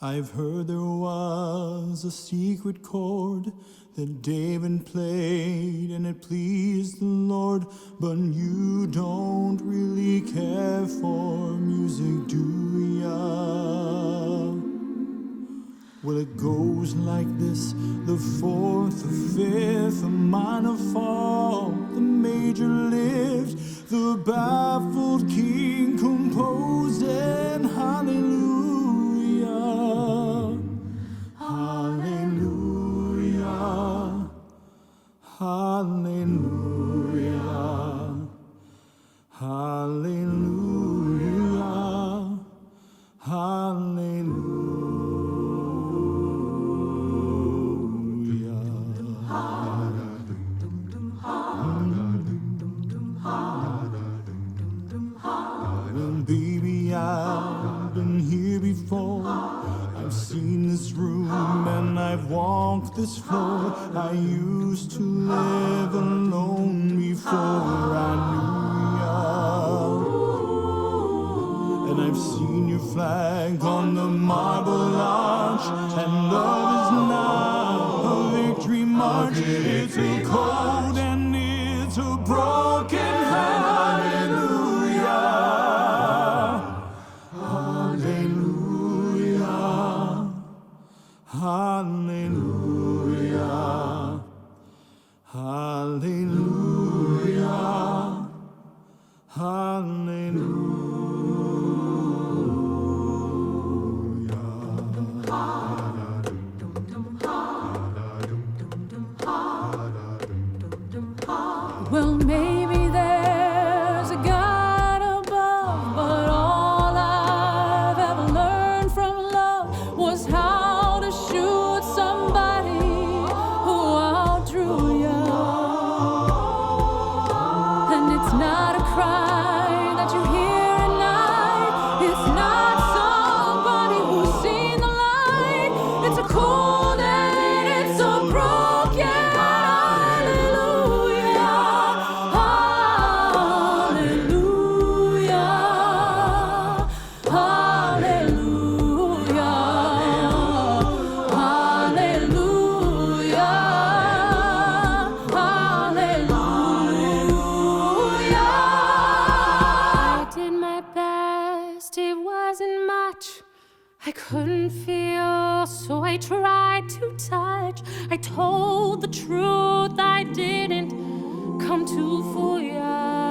I've heard there was a secret chord that David played and it pleased the Lord, but you don't really care for music, do ya? Well, it goes like this: the fourth, the fifth, the minor fall, the major lift, the baffled king composing hallelujah, hallelujah, hallelujah, hallelujah, hallelujah. Baby, I've been here before. I've seen this room and I've walked this floor. I used to live alone before I knew ya. And I've seen your flag on the marble arch, and love is now a victory march. It's a cold and it's a broken hallelujah. Hallelujah, hallelujah, hallelujah. Well, maybe there's a God above, but all I've ever learned from love was how to shoot somebody who outdrew ya. And it's not a cry that you hear at night. It's not somebody who's seen the light. It's a cold and it's a broken hallelujah, hallelujah, hallelujah, hallelujah, hallelujah. I did my best, it wasn't much. I couldn't feel, so I tried to touch. I told the truth, I didn't come to fool ya.